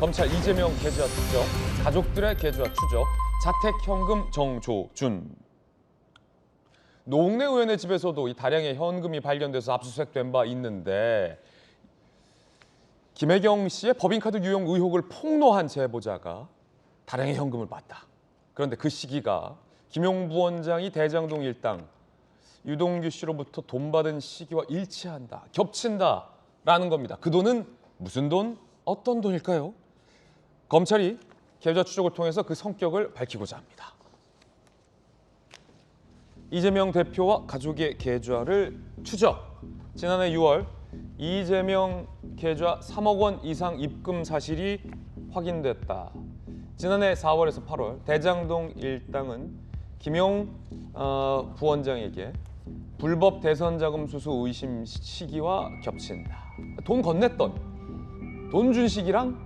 검찰 이재명 계좌 추적, 가족들의 계좌 추적, 자택현금 정조준. 노웅래 의원의 집에서도 이 다량의 현금이 발견돼서 압수수색된 바 있는데 김혜경 씨의 법인카드 유용 의혹을 폭로한 제보자가 다량의 현금을 받다. 그런데 그 시기가 김용 부원장이 대장동 일당 유동규 씨로부터 돈 받은 시기와 일치한다, 겹친다라는 겁니다. 그 돈은 무슨 돈, 어떤 돈일까요? 검찰이 계좌 추적을 통해서 그 성격을 밝히고자 합니다. 이재명 대표와 가족의 계좌를 추적. 지난해 6월 이재명 계좌 3억 원 이상 입금 사실이 확인됐다. 지난해 4월에서 8월 대장동 일당은 김용 부원장에게 불법 대선 자금 수수 의심 시기와 겹친다. 돈 건넸던 돈 준 시기랑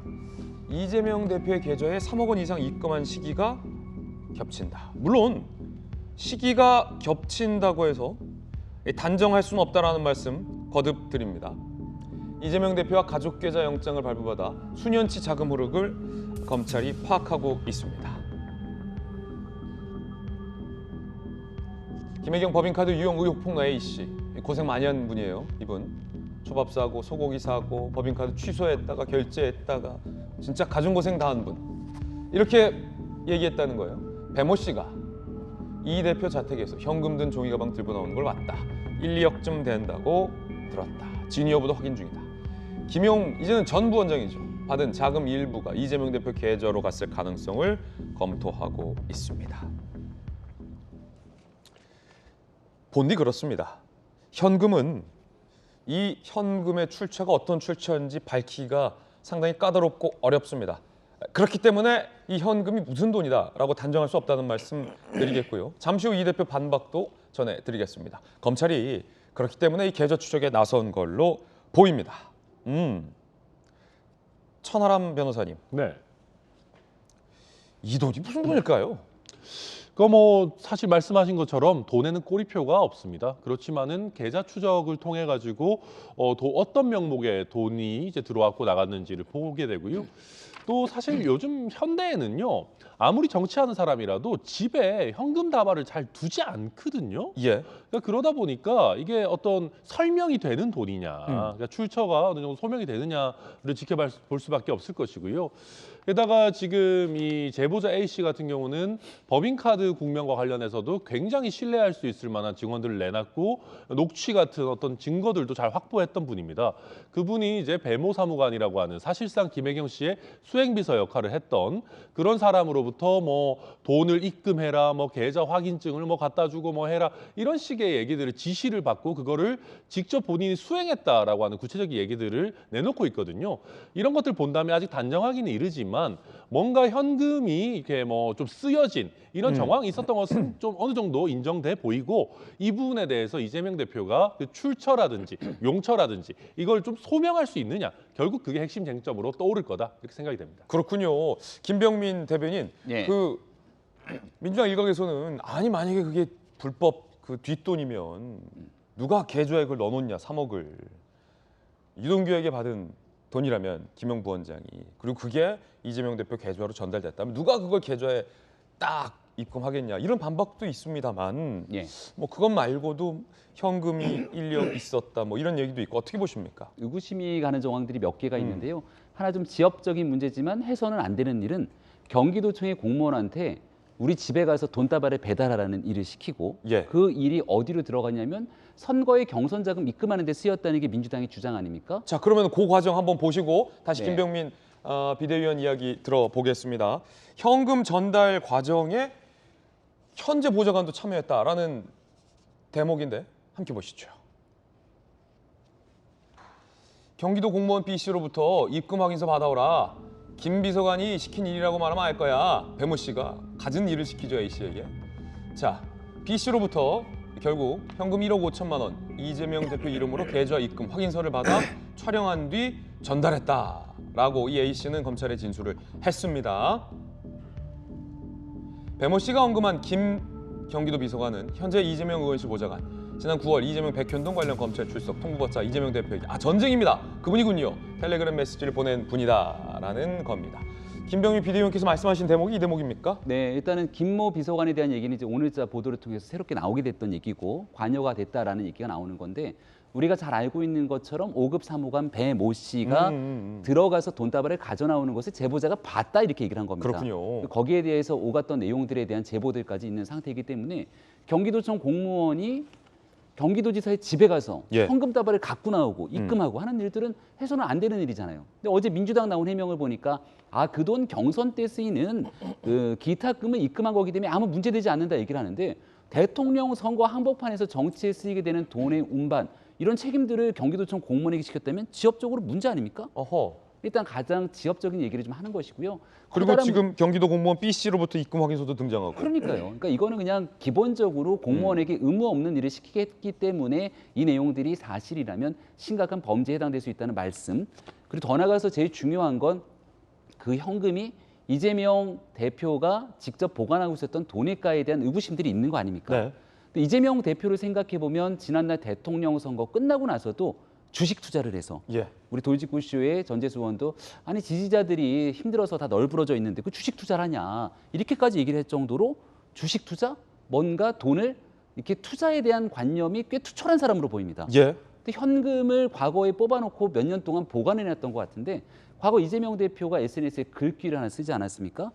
이재명 대표의 계좌에 3억 원 이상 입금한 시기가 겹친다. 물론 시기가 겹친다고 해서 단정할 수는 없다라는 말씀 거듭 드립니다. 이재명 대표와 가족 계좌 영장을 발부받아 수년치 자금 흐름을 검찰이 파악하고 있습니다. 김혜경 법인카드 유용 의혹 폭로 A씨, 고생 많이 한 분이에요. 이분 초밥 사고 소고기 사고 법인카드 취소했다가 결제했다가 진짜 가중고생 다 한 분. 이렇게 얘기했다는 거예요. 배모 씨가 이 대표 자택에서 현금 든 종이 가방 들고 나오는 걸 봤다. 1, 2억쯤 된다고 들었다. 진위 여부도 확인 중이다. 김용 이제는 전 부원장이죠. 받은 자금 일부가 이재명 대표 계좌로 갔을 가능성을 검토하고 있습니다. 본디 그렇습니다. 현금은 이 현금의 출처가 어떤 출처인지 밝히기가 상당히 까다롭고 어렵습니다. 그렇기 때문에 이 현금이 무슨 돈이다라고 단정할 수 없다는 말씀 드리겠고요. 잠시 후 이 대표 반박도 전해드리겠습니다. 검찰이 그렇기 때문에 이 계좌 추적에 나선 걸로 보입니다. 천하람 변호사님. 네. 이 돈이 무슨 돈일까요? 사실 말씀하신 것처럼 돈에는 꼬리표가 없습니다. 그렇지만은 계좌 추적을 통해 가지고 어떤 명목의 돈이 이제 들어왔고 나갔는지를 보게 되고요. 또 사실 요즘 현대에는요, 아무리 정치하는 사람이라도 집에 현금 다발을 잘 두지 않거든요. 예. 그러니까 그러다 보니까 이게 어떤 설명이 되는 돈이냐, 그러니까 출처가 어느 정도 소명이 되느냐를 지켜볼 수밖에 없을 것이고요. 게다가 지금 이 제보자 A 씨 같은 경우는 법인카드 국면과 관련해서도 굉장히 신뢰할 수 있을 만한 증언들을 내놨고 녹취 같은 어떤 증거들도 잘 확보했던 분입니다. 그분이 이제 배모 사무관이라고 하는 사실상 김혜경 씨의 수행비서 역할을 했던 그런 사람으로부터 뭐 돈을 입금해라, 뭐 계좌 확인증을 뭐 갖다 주고 뭐 해라 이런 식의 얘기들을 지시를 받고 그거를 직접 본인이 수행했다라고 하는 구체적인 얘기들을 내놓고 있거든요. 이런 것들 본다면 아직 단정하기는 이르지만 뭔가 현금이 이렇게 뭐 좀 쓰여진 이런 정황이 있었던 것은 좀 어느 정도 인정돼 보이고 이 부분에 대해서 이재명 대표가 그 출처라든지 용처라든지 이걸 좀 소명할 수 있느냐, 결국 그게 핵심 쟁점으로 떠오를 거다 이렇게 생각이 됩니다. 그렇군요. 김병민 대변인, 예. 그 민주당 일각에서는 아니 만약에 그게 불법 그 뒷돈이면 누가 계좌에 그걸 넣어놓냐 3억을 유동규에게 받은 돈이라면 김용 부원장이, 그리고 그게 이재명 대표 계좌로 전달됐다면 누가 그걸 계좌에 딱 입금하겠냐 이런 반박도 있습니다만 예. 뭐 그것 말고도 현금이 1억 있었다 뭐 이런 얘기도 있고 어떻게 보십니까? 의구심이 가는 정황들이 몇 개가 있는데요. 하나 좀 지엽적인 문제지만 해서는 안 되는 일은 경기도청의 공무원한테 우리 집에 가서 돈다발을 배달하라는 일을 시키고 예. 그 일이 어디로 들어가냐면 선거에 경선 자금 입금하는 데 쓰였다는 게 민주당의 주장 아닙니까? 자, 그러면 그 과정 한번 보시고 다시 네. 김병민 비대위원 이야기 들어보겠습니다. 현금 전달 과정에 현재 보좌관도 참여했다라는 대목인데 함께 보시죠. 경기도 공무원 B 씨로부터 입금 확인서 받아오라. 김 비서관이 시킨 일이라고 말하면 알 거야. 배모 씨가 갖은 일을 시키죠, A 씨에게. 자, B 씨로부터 결국 현금 1억 5천만 원 이재명 대표 이름으로 계좌 입금 확인서를 받아 촬영한 뒤 전달했다라고 이 A 씨는 검찰에 진술을 했습니다. 배모 씨가 언급한 김 경기도 비서관은 현재 이재명 의원실 보좌관 지난 9월 이재명 백현동 관련 검찰 출석 통보받자 이재명 대표에게 전쟁입니다. 그분이군요. 텔레그램 메시지를 보낸 분이다라는 겁니다. 김병민 비대위원께서 말씀하신 대목이 이 대목입니까? 네, 일단은 김모 비서관에 대한 얘기는 이제 오늘자 보도를 통해서 새롭게 나오게 됐던 얘기고 관여가 됐다라는 얘기가 나오는 건데 우리가 잘 알고 있는 것처럼 5급 사무관 배모 씨가 들어가서 돈다발을 가져 나오는 것을 제보자가 봤다 이렇게 얘기를 한 겁니다. 그렇군요. 거기에 대해서 오갔던 내용들에 대한 제보들까지 있는 상태이기 때문에 경기도청 공무원이 경기도지사의 집에 가서 예. 현금 다발을 갖고 나오고 입금하고 하는 일들은 해서는 안 되는 일이잖아요. 근데 어제 민주당 나온 해명을 보니까 그 돈 경선 때 쓰이는 그 기타금을 입금한 거기 때문에 아무 문제되지 않는다 얘기를 하는데 대통령 선거 한복판에서 정치에 쓰이게 되는 돈의 운반 이런 책임들을 경기도청 공무원에게 시켰다면 지역적으로 문제 아닙니까? 어허. 일단 가장 지역적인 얘기를 좀 하는 것이고요. 그리고 커다란 지금 경기도 공무원 B 씨로부터 입금 확인서도 등장하고. 그러니까요. 그러니까 이거는 그냥 기본적으로 공무원에게 의무 없는 일을 시키기 때문에 이 내용들이 사실이라면 심각한 범죄에 해당될 수 있다는 말씀. 그리고 더 나아가서 제일 중요한 건 그 현금이 이재명 대표가 직접 보관하고 있었던 돈일까에 대한 의구심들이 있는 거 아닙니까? 네. 근데 이재명 대표를 생각해 보면 지난날 대통령 선거 끝나고 나서도 주식 투자를 해서 예. 우리 돌직구쇼의 전재수 의원도 아니 지지자들이 힘들어서 다 널브러져 있는데 그 주식 투자를 하냐 이렇게까지 얘기를 할 정도로 주식 투자 뭔가 돈을 이렇게 투자에 대한 관념이 꽤 투철한 사람으로 보입니다. 예. 근데 현금을 과거에 뽑아놓고 몇 년 동안 보관해놨던 것 같은데 과거 이재명 대표가 SNS에 글귀를 하나 쓰지 않았습니까?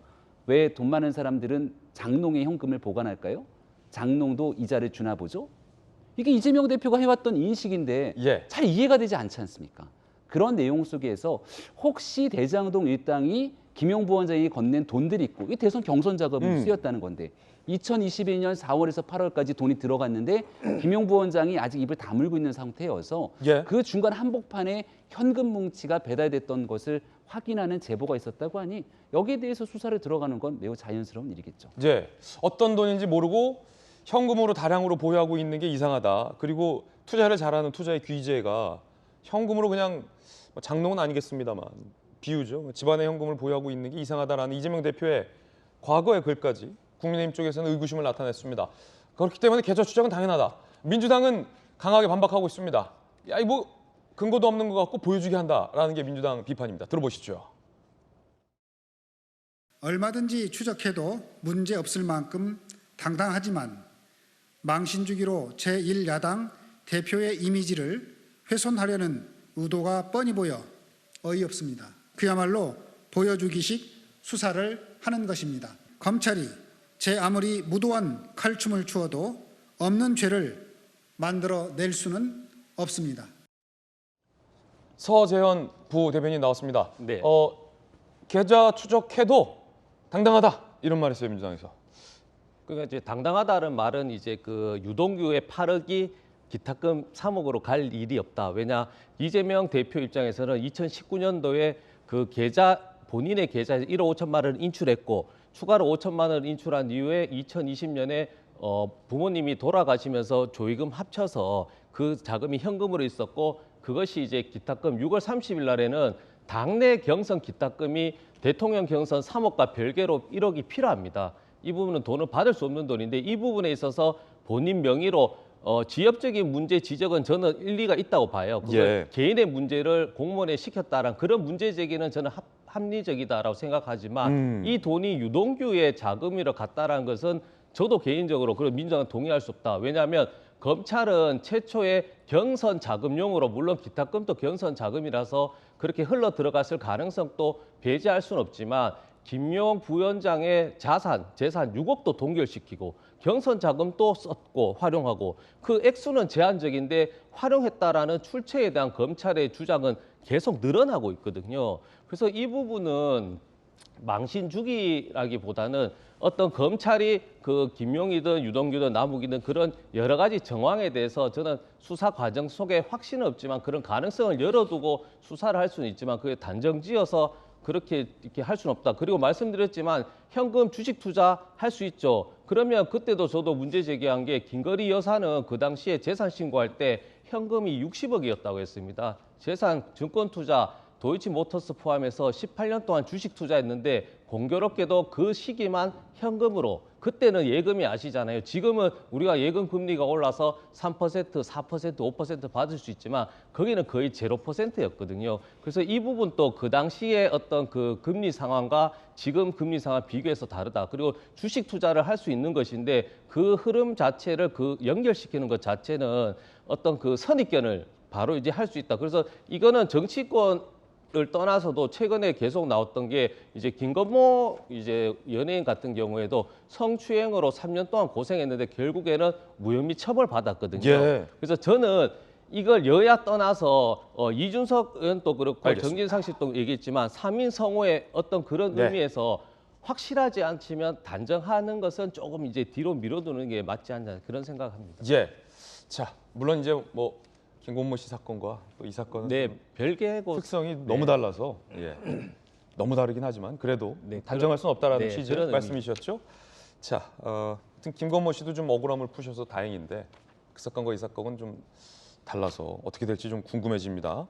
왜 돈 많은 사람들은 장롱에 현금을 보관할까요? 장롱도 이자를 주나 보죠? 이게 이재명 대표가 해왔던 인식인데 예. 잘 이해가 되지 않지 않습니까? 그런 내용 속에서 혹시 대장동 일당이 김용 부원장이 건넨 돈들이 있고 이 대선 경선 자금이 쓰였다는 건데 2022년 4월에서 8월까지 돈이 들어갔는데 김용 부원장이 아직 입을 다물고 있는 상태여서 예. 그 중간 한복판에 현금 뭉치가 배달됐던 것을 확인하는 제보가 있었다고 하니 여기에 대해서 수사를 들어가는 건 매우 자연스러운 일이겠죠. 이제 어떤 돈인지 모르고 현금으로 다량으로 보유하고 있는 게 이상하다. 그리고 투자를 잘하는 투자의 귀재가 현금으로 그냥 장롱은 아니겠습니다만 비유죠. 집안에 현금을 보유하고 있는 게 이상하다라는 이재명 대표의 과거의 글까지 국민의힘 쪽에서는 의구심을 나타냈습니다. 그렇기 때문에 계좌 추적은 당연하다. 민주당은 강하게 반박하고 있습니다. 야, 이 뭐 근거도 없는 것 같고 보여주게 한다라는 게 민주당 비판입니다. 들어보시죠. 얼마든지 추적해도 문제 없을 만큼 당당하지만 망신 주기로 제1야당 대표의 이미지를 훼손하려는 의도가 뻔히 보여 어이없습니다. 그야말로 보여주기식 수사를 하는 것입니다. 검찰이 제 아무리 무도한 칼춤을 추어도 없는 죄를 만들어낼 수는 없습니다. 서재현 부대변인 나왔습니다. 네. 계좌 추적해도 당당하다 이런 말했어요 민주당에서. 그러니까 이제 당당하다는 말은 이제 그 유동규의 8억이 기타금 3억으로 갈 일이 없다. 왜냐 이재명 대표 입장에서는 2019년도에 그 계좌 본인의 계좌에 1억 5천만 원을 인출했고 추가로 5천만 원을 인출한 이후에 2020년에 부모님이 돌아가시면서 조의금 합쳐서 그 자금이 현금으로 있었고 그것이 이제 기타금 6월 30일 날에는 당내 경선 기타금이 대통령 경선 3억과 별개로 1억이 필요합니다. 이 부분은 돈을 받을 수 없는 돈인데 이 부분에 있어서 본인 명의로 지역적인 문제 지적은 저는 일리가 있다고 봐요. 그걸 예. 개인의 문제를 공무원에 시켰다는 그런 문제 제기는 저는 합리적이다라고 생각하지만 이 돈이 유동규의 자금으로 갔다라는 것은 저도 개인적으로 그리고 민주당은 동의할 수 없다. 왜냐하면 검찰은 최초의 경선 자금용으로 물론 기타금도 경선 자금이라서 그렇게 흘러 들어갔을 가능성도 배제할 수는 없지만 김용 부위원장의 재산 6억도 동결시키고 경선 자금도 썼고 활용하고 그 액수는 제한적인데 활용했다라는 출처에 대한 검찰의 주장은 계속 늘어나고 있거든요. 그래서 이 부분은 망신 주기라기보다는 어떤 검찰이 그 김용이든 유동규든 남욱이든 그런 여러 가지 정황에 대해서 저는 수사 과정 속에 확신은 없지만 그런 가능성을 열어두고 수사를 할 수는 있지만 그게 단정지어서 그렇게 이렇게 할 수는 없다. 그리고 말씀드렸지만 현금 주식 투자 할 수 있죠. 그러면 그때도 저도 문제 제기한 게 김건희 여사는 그 당시에 재산 신고할 때 현금이 60억이었다고 했습니다. 재산 증권 투자 도이치모터스 포함해서 18년 동안 주식 투자했는데 공교롭게도 그 시기만 현금으로 그때는 예금이 아시잖아요. 지금은 우리가 예금 금리가 올라서 3%, 4%, 5% 받을 수 있지만 거기는 거의 0%였거든요. 그래서 이 부분도 그 당시에 어떤 그 금리 상황과 지금 금리 상황 비교해서 다르다. 그리고 주식 투자를 할 수 있는 것인데 그 흐름 자체를 그 연결시키는 것 자체는 어떤 그 선입견을 바로 이제 할 수 있다. 그래서 이거는 정치권을 떠나서도 최근에 계속 나왔던 게 이제 김건모 이제 연예인 같은 경우에도 성추행으로 3년 동안 고생했는데 결국에는 무혐의 처벌 받았거든요. 예. 그래서 저는 이걸 여야 떠나서 이준석 의원도 그렇고 알겠습니다. 정진상 씨도 얘기했지만 3인 성호의 어떤 그런 네. 의미에서 확실하지 않지만 단정하는 것은 조금 이제 뒤로 밀어두는 게 맞지 않나 그런 생각합니다. 예. 자, 물론 이제 뭐 김건모 씨 사건과 또 이 사건은 네, 좀 별개고 특성이 너무 달라서 예. 너무 다르긴 하지만 그래도 네, 단정할 수는 없다라는 네, 취지의 그런 말씀이셨죠. 자, 하여튼 김건모 씨도 좀 억울함을 푸셔서 다행인데 그 사건과 이 사건은 좀 달라서 어떻게 될지 좀 궁금해집니다.